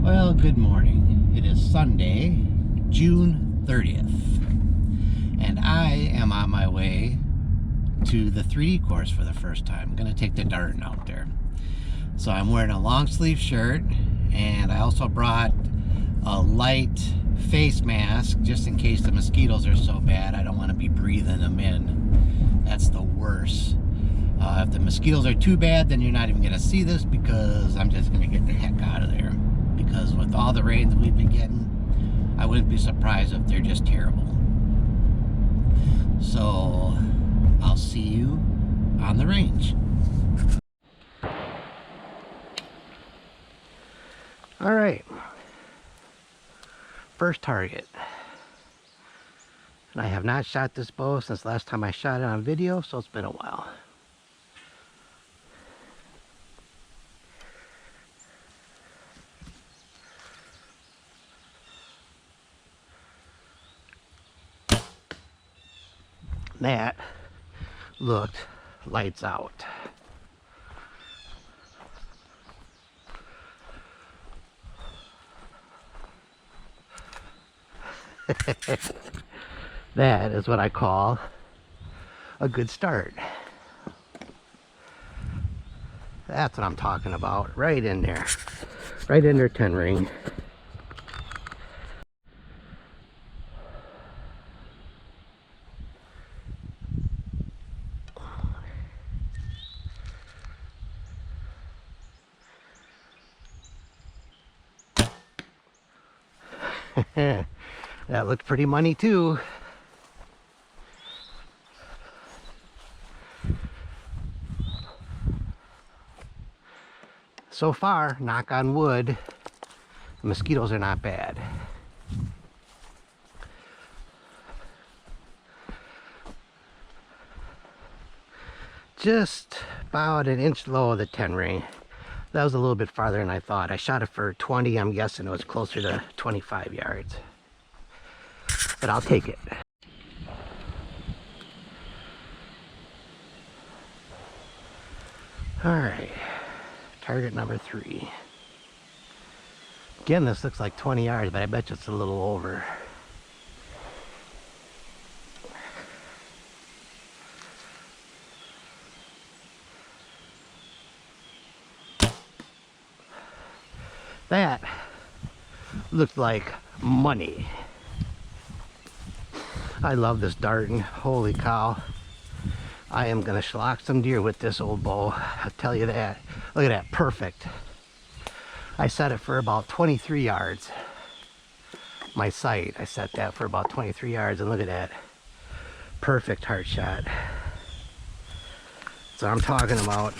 Well, good morning. It is Sunday, June 30th, and I am on my way to the 3D course for the first time. I'm going to take the Darton out there. So I'm wearing a long sleeve shirt, and I also brought a light face mask just in case the mosquitoes are so bad. I don't want to be breathing them in. That's the worst. If the mosquitoes are too bad, then you're not even going to see this, because I'm just going to get the heck out of there. Because with all the rain that we've been getting, I wouldn't be surprised if they're just terrible. So I'll see you on the range. All right, first target. And I have not shot this bow since last time I shot it on video, so it's been a while. That looked lights out. That is what I call a good start. That's what I'm talking about. Right in there. Right in their 10 ring. That looked pretty money too. So far, knock on wood, the mosquitoes are not bad. Just about an inch low of the 10 ring. That was a little bit farther than I thought. I shot it for 20. I'm guessing it was closer to 25 yards. But I'll take it. Alright. Target number 3. Again, this looks like 20 yards, but I bet you it's a little over. That looked like money. I love this Darton. Holy cow. I am gonna schlock some deer with this old bow. I'll tell you that. Look at that, perfect. I set it for about 23 yards. My sight, I set that for about 23 yards, and look at that. Perfect heart shot. That's what I'm talking about.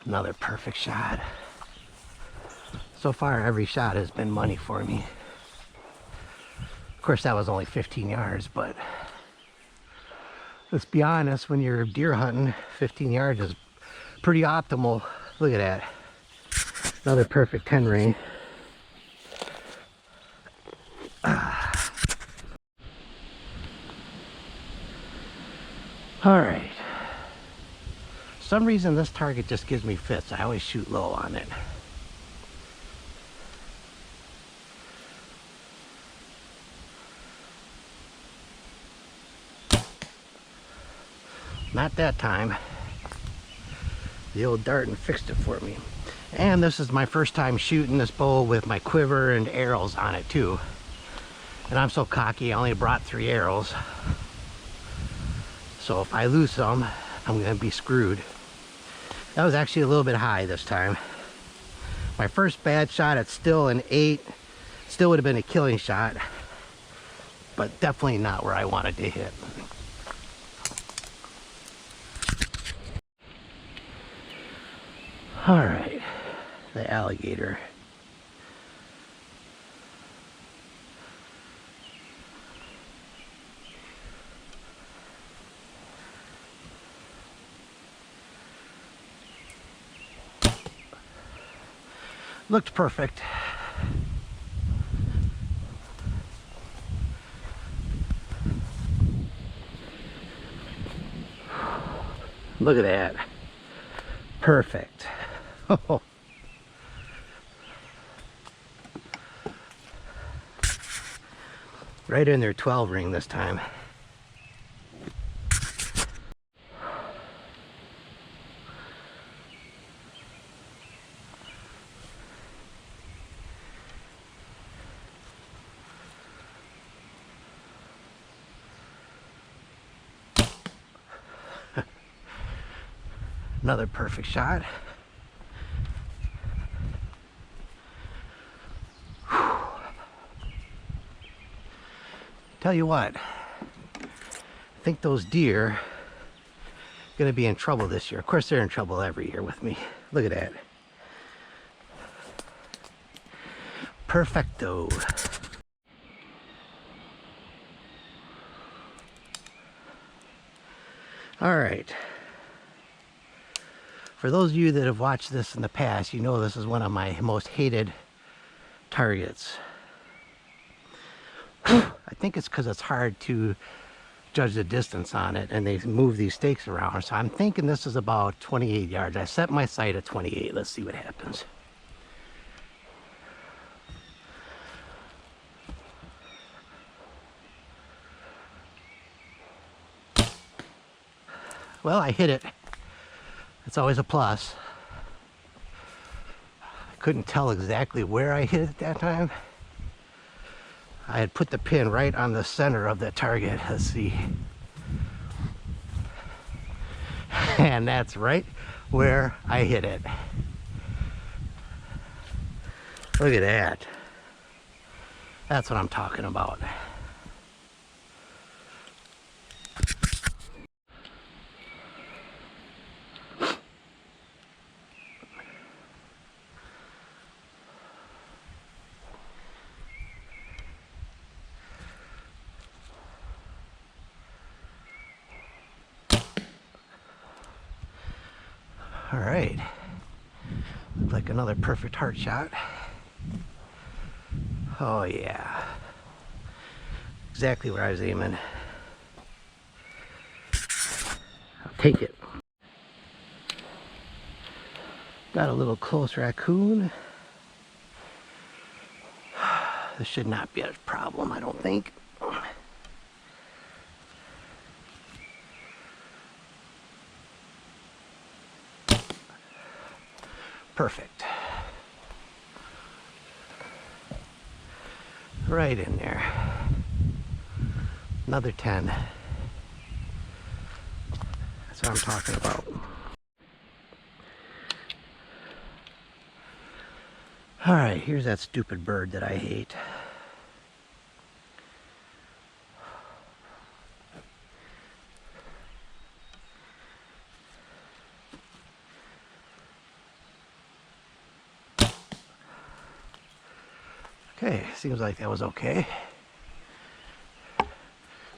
Another perfect shot. So far, every shot has been money for me. Of course, that was only 15 yards, but let's be honest, when you're deer hunting, 15 yards is pretty optimal. Look at that. Another perfect 10 ring. All right. For some reason, this target just gives me fits. I always shoot low on it. Not that time. The old Darton fixed it for me. And this is my first time shooting this bow with my quiver and arrows on it too. And I'm so cocky, I only brought 3 arrows. So if I lose some, I'm gonna be screwed. That was actually a little bit high this time. My first bad shot at still an 8. Still would have been a killing shot, but definitely not where I wanted to hit. All right, the alligator. Looked perfect. Look at that. Perfect. Right in their 12 ring this time. Another perfect shot. Whew. Tell you what, I think those deer are going to be in trouble this year. Of course, they're in trouble every year with me. Look at that. Perfecto. All right. For those of you that have watched this in the past, you know this is one of my most hated targets. I think it's because it's hard to judge the distance on it, and they move these stakes around. So I'm thinking this is about 28 yards. I set my sight at 28. Let's see what happens. Well, I hit it. It's always a plus. I couldn't tell exactly where I hit it at that time. I had put the pin right on the center of the target. Let's see. And that's right where I hit it. Look at that. That's what I'm talking about. All right, looks like another perfect heart shot. Oh yeah, exactly where I was aiming. I'll take it. Got a little close raccoon. This should not be a problem, I don't think. Perfect. Right in there. Another 10. That's what I'm talking about. All right, here's that stupid bird that I hate. Okay, seems like that was okay.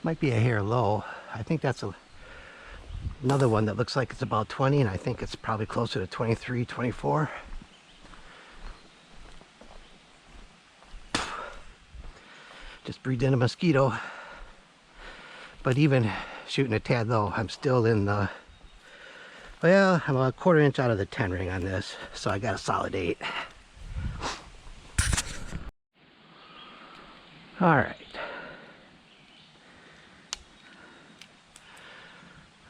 Might be a hair low. I think that's another one that looks like it's about 20, and I think it's probably closer to 23, 24. Just breathed in a mosquito. But even shooting a tad low, I'm still in the, well, I'm a quarter inch out of the 10 ring on this, so I got a solid 8. All right.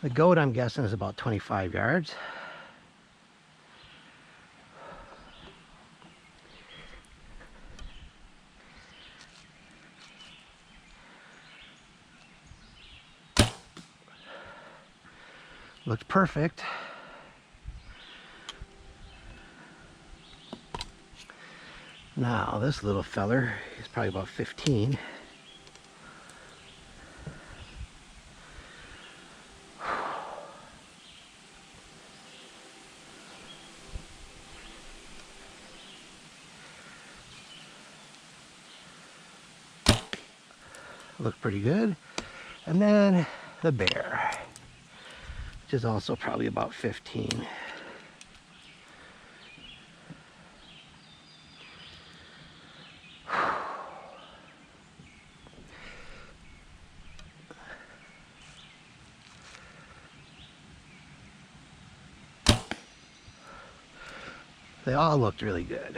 The goat, I'm guessing, is about 25 yards. Looked perfect. Now, this little feller is probably about 15. Looked pretty good. And then the bear, which is also probably about 15. They all looked really good.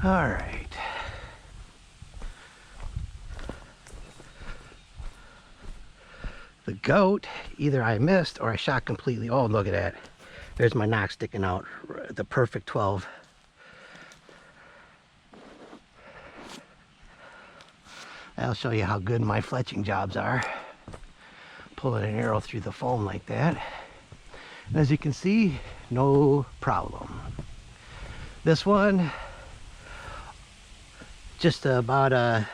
All right. The goat, either I missed or I shot completely. Oh, look at that. There's my knock sticking out. The perfect 12. That'll show you how good my fletching jobs are. Pulling an arrow through the foam like that. And as you can see, no problem. This one, just about a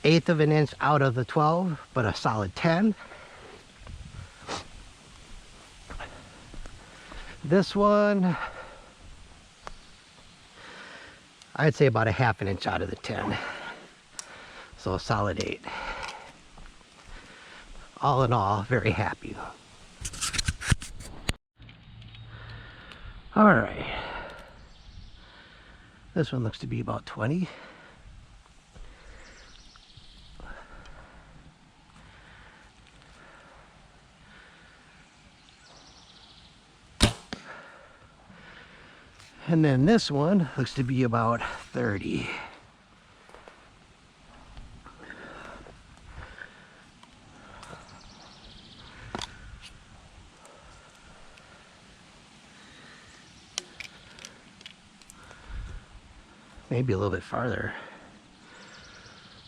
1/8 of an inch out of the 12, but a solid 10. This one, I'd say about a 1/2 an inch out of the 10. So a solid 8. All in all, very happy. All right. This one looks to be about 20. And then this one looks to be about 30. Maybe a little bit farther.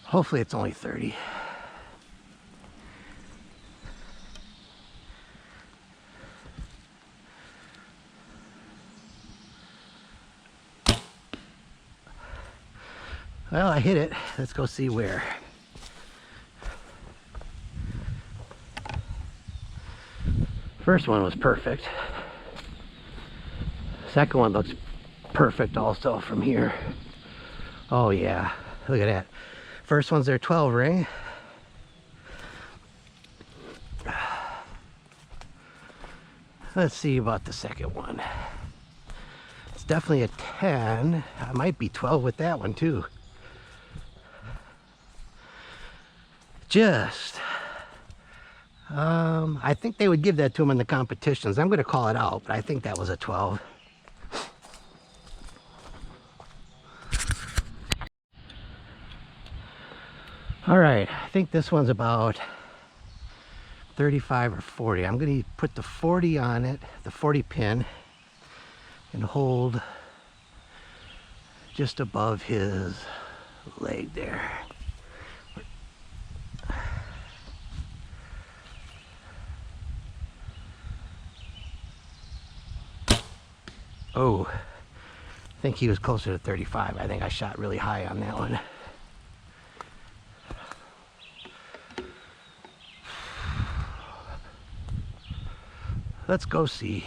Hopefully it's only 30. Well, I hit it. Let's go see where. First one was perfect. Second one looks perfect also from here. Oh yeah, look at that. First one's their 12 ring. Let's see about the second one. It's definitely a 10. I might be 12 with that one too. I think they would give that to him in the competitions. I'm going to call it out, but I think that was a 12. All right, I think this one's about 35 or 40. I'm going to put the 40 on it, the 40 pin, and hold just above his leg there. Oh, I think he was closer to 35. I think I shot really high on that one. Let's go see.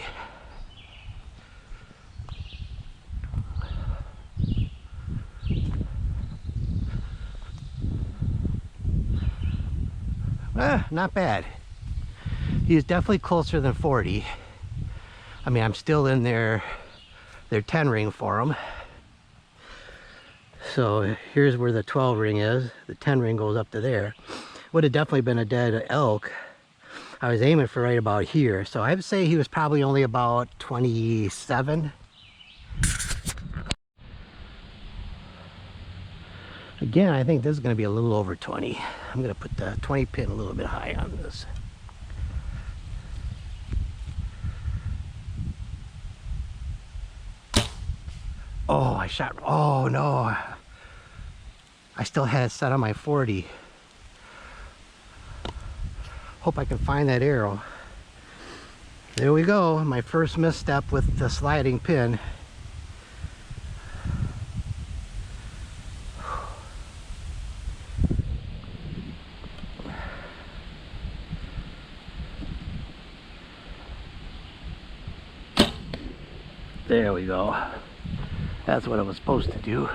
Not bad. He's definitely closer than 40. I mean, I'm still in their 10 ring for him. So here's where the 12 ring is. The 10 ring goes up to there. Would have definitely been a dead elk. I was aiming for right about here. So I would say he was probably only about 27. Again, I think this is going to be a little over 20. I'm going to put the 20 pin a little bit high on this. Oh, I shot, oh no. I still had it set on my 40. Hope I can find that arrow. There we go, my first misstep with the sliding pin. There we go. That's what I was supposed to do.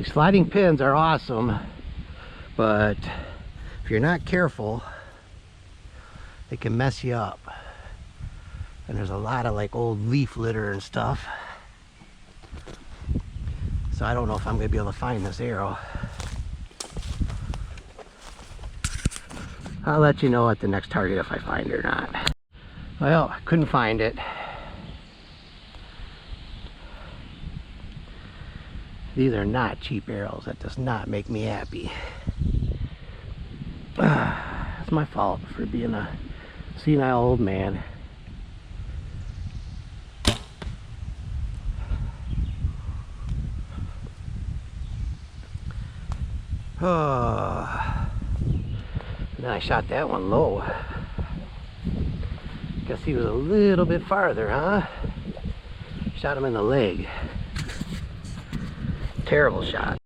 These sliding pins are awesome, but if you're not careful, they can mess you up. And there's a lot of like old leaf litter and stuff. So I don't know if I'm gonna be able to find this arrow. I'll let you know at the next target if I find it or not. Well, I couldn't find it. These are not cheap arrows. That does not make me happy. It's my fault for being a senile old man. Oh. And then I shot that one low. Guess he was a little bit farther, huh? Shot him in the leg. Terrible shot.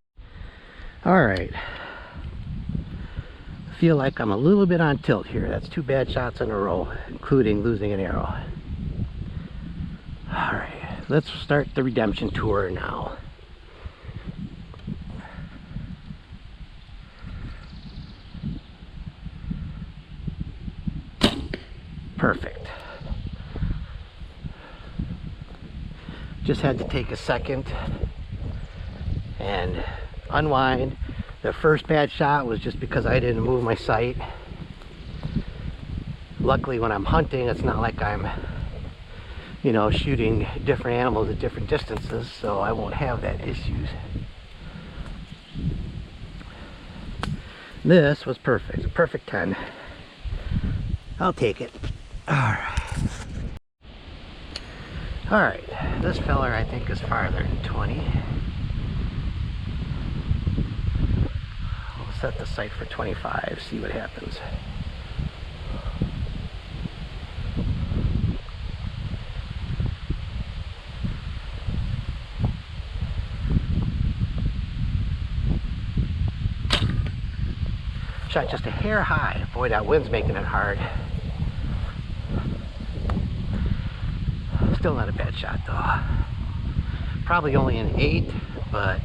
Alright. I feel like I'm a little bit on tilt here. That's 2 bad shots in a row, including losing an arrow. Alright, let's start the redemption tour now. Perfect. Just had to take a second and unwind. The first bad shot was just because I didn't move my sight. Luckily when I'm hunting, it's not like I'm, you know, shooting different animals at different distances, so I won't have that issues. This was perfect, a perfect 10. I'll take it. Alright, this feller I think is farther than 20. We'll set the sight for 25, see what happens. Shot just a hair high. Boy, that wind's making it hard. Still not a bad shot though. Probably only an 8, but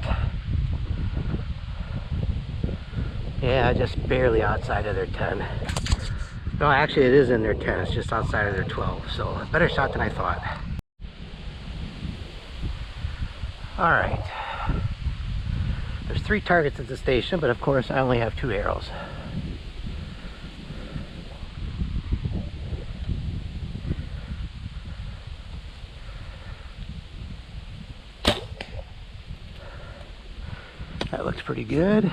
yeah, just barely outside of their 10. No, actually it is in their 10, it's just outside of their 12, so a better shot than I thought. Alright. There's 3 targets at the station, but of course I only have 2 arrows. That looks pretty good.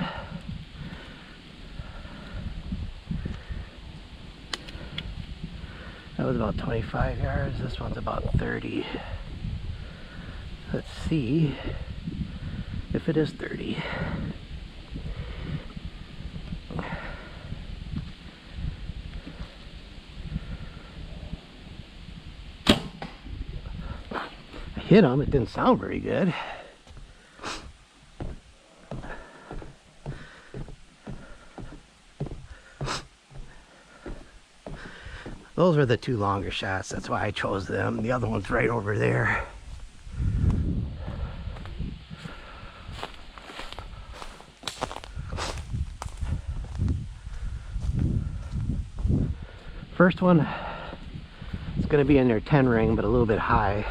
That was about 25 yards. This one's about 30. Let's see if it is 30. I hit him. It didn't sound very good. Those were the 2 longer shots, that's why I chose them. The other one's right over there. First one, it's going to be in their 10 ring, but a little bit high.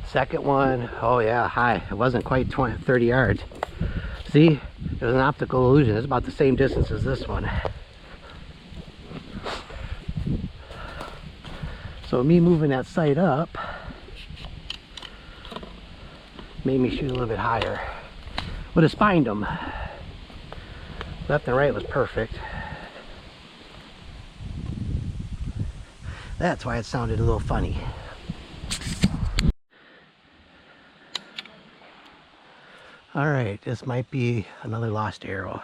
Second one, oh yeah, high. It wasn't quite 30 yards. See, it was an optical illusion. It's about the same distance as this one. So me moving that sight up made me shoot a little bit higher. Would have spined them. Left and right was perfect. That's why it sounded a little funny. Alright, this might be another lost arrow.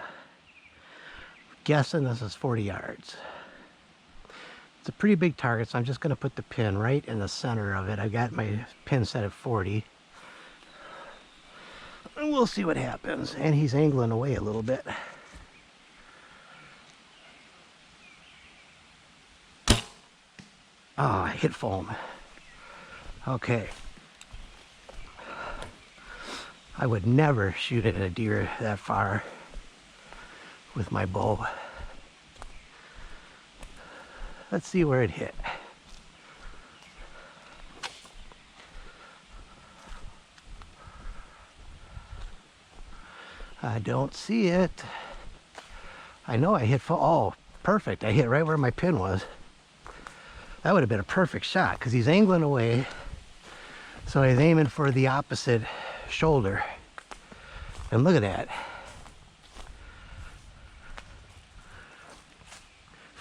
Guessing this is 40 yards. It's a pretty big target, so I'm just going to put the pin right in the center of it. I got my pin set at 40. And we'll see what happens. And he's angling away a little bit. Oh, I hit foam. Okay. I would never shoot at a deer that far with my bow. Let's see where it hit. I don't see it. I know I hit full. Oh, perfect. I hit right where my pin was. That would have been a perfect shot because he's angling away. So he's aiming for the opposite shoulder. And look at that.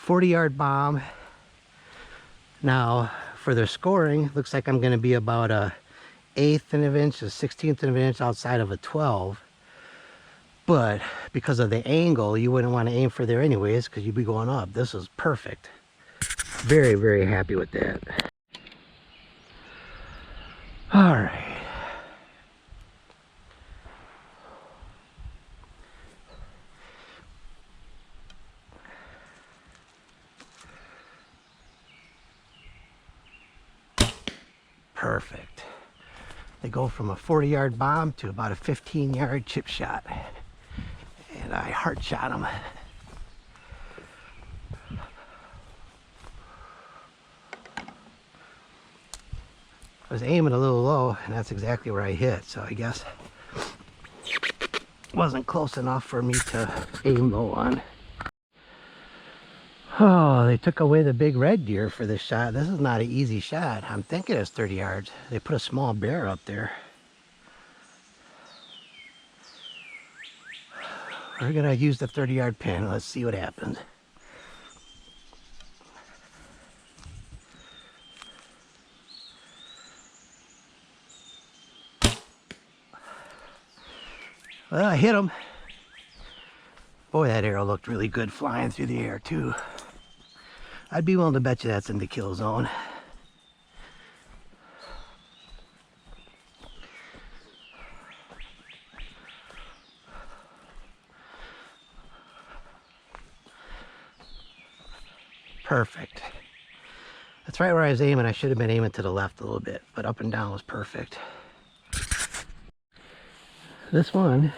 40-yard bomb. Now, for their scoring, looks like I'm going to be about a 1/8 of an inch, a 1/16 of an inch outside of a 12. But because of the angle, you wouldn't want to aim for there anyways because you'd be going up. This is perfect. Very, very happy with that. All right. Perfect. They go from a 40-yard bomb to about a 15-yard chip shot. And I heart shot him. I was aiming a little low, and that's exactly where I hit, so I guess it wasn't close enough for me to aim low on. Oh, they took away the big red deer for this shot. This is not an easy shot. I'm thinking it's 30 yards. They put a small bear up there. We're gonna use the 30-yard pin. Let's see what happens. Well, I hit him. Boy, that arrow looked really good flying through the air too. I'd be willing to bet you that's in the kill zone. Perfect. That's right where I was aiming. I should have been aiming to the left a little bit, but up and down was perfect. This one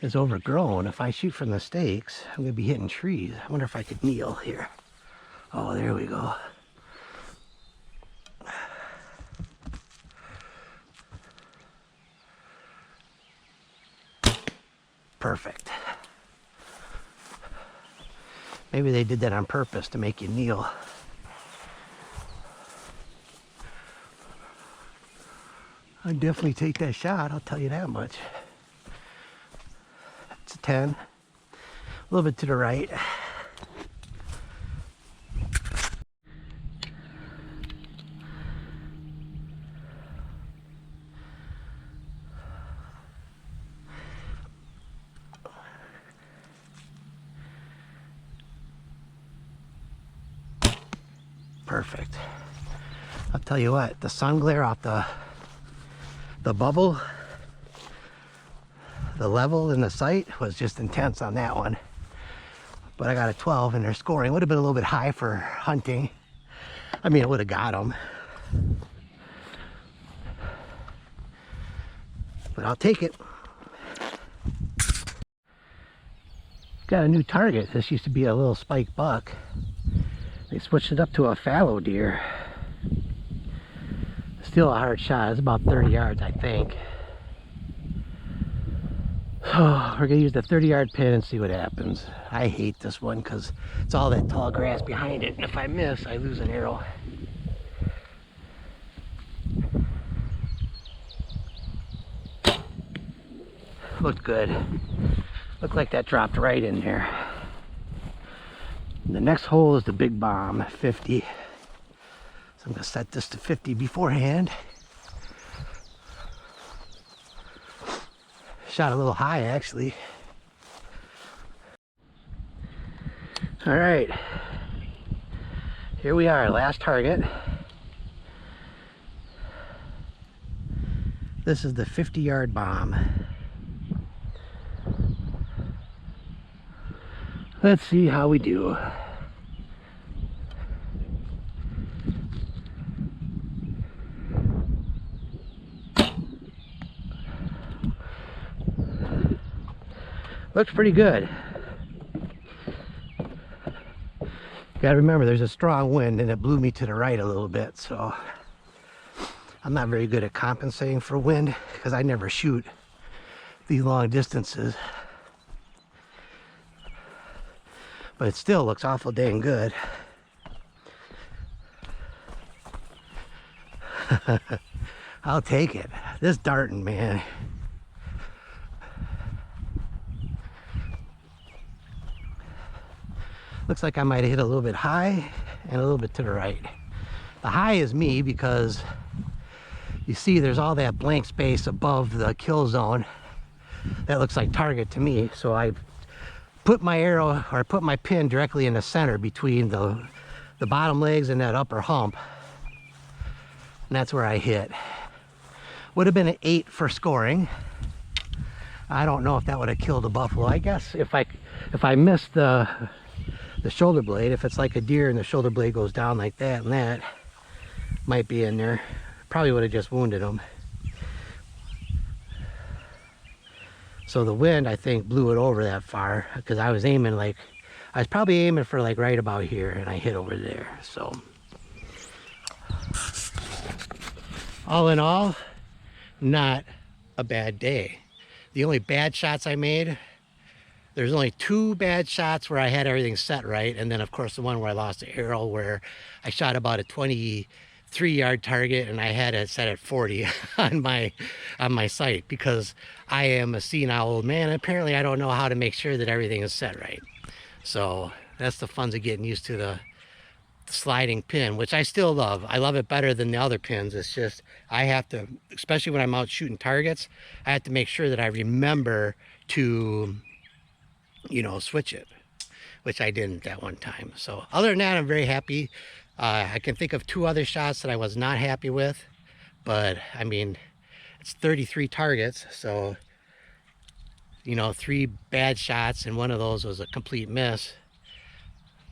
is overgrown. If I shoot from the stakes, I'm going to be hitting trees. I wonder if I could kneel here. Oh, there we go. Perfect. Maybe they did that on purpose to make you kneel. I'd definitely take that shot, I'll tell you that much. It's a 10. A little bit to the right. Perfect. I'll tell you what, the sun glare off the bubble, the level in the sight was just intense on that one. But I got a 12 and their scoring would have been a little bit high for hunting. I mean, it would have got them. But I'll take it. Got a new target. This used to be a little spike buck. They switched it up to a fallow deer. Still a hard shot. It's about 30 yards, I think. So we're gonna use the 30-yard pin and see what happens. I hate this one because it's all that tall grass behind it, and if I miss, I lose an arrow. Looked good. Looked like that dropped right in there. And the next hole is the big bomb, 50. So I'm gonna set this to 50 beforehand. Shot a little high, actually. All right, here we are, last target. This is the 50-yard bomb. Let's see how we do. Looks pretty good. Gotta remember there's a strong wind and it blew me to the right a little bit, so I'm not very good at compensating for wind because I never shoot these long distances. But it still looks awful dang good. I'll take it. This Darton, man. Looks like I might have hit a little bit high and a little bit to the right. The high is me because you see there's all that blank space above the kill zone. That looks like target to me. So I put my arrow, or I put my pin directly in the center between the bottom legs and that upper hump. And that's where I hit. Would have been an 8 for scoring. I don't know if that would have killed a buffalo. I guess if I missed the shoulder blade, if it's like a deer and the shoulder blade goes down like that, and that might be in there, probably would have just wounded him. So the wind, I think, blew it over that far because I was aiming like, I was probably aiming for like right about here, and I hit over there. So all in all, not a bad day. The only bad shots I made, there's only 2 bad shots where I had everything set right, and then of course the one where I lost the arrow, where I shot about a 23-yard target and I had it set at 40 on my sight because I am a senile old man. Apparently I don't know how to make sure that everything is set right. So that's the fun of getting used to the sliding pin, which I still love. I love it better than the other pins. It's just I have to, especially when I'm out shooting targets, I have to make sure that I remember to, you know, switch it, which I didn't that one time. So other than that, I'm very happy. I can think of 2 other shots that I was not happy with, but I mean, it's 33 targets, so you know, 3 bad shots and one of those was a complete miss.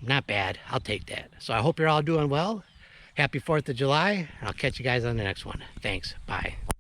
Not bad. I'll take that. So I hope you're all doing well. Happy 4th of July. I'll catch you guys on the next one. Thanks. Bye.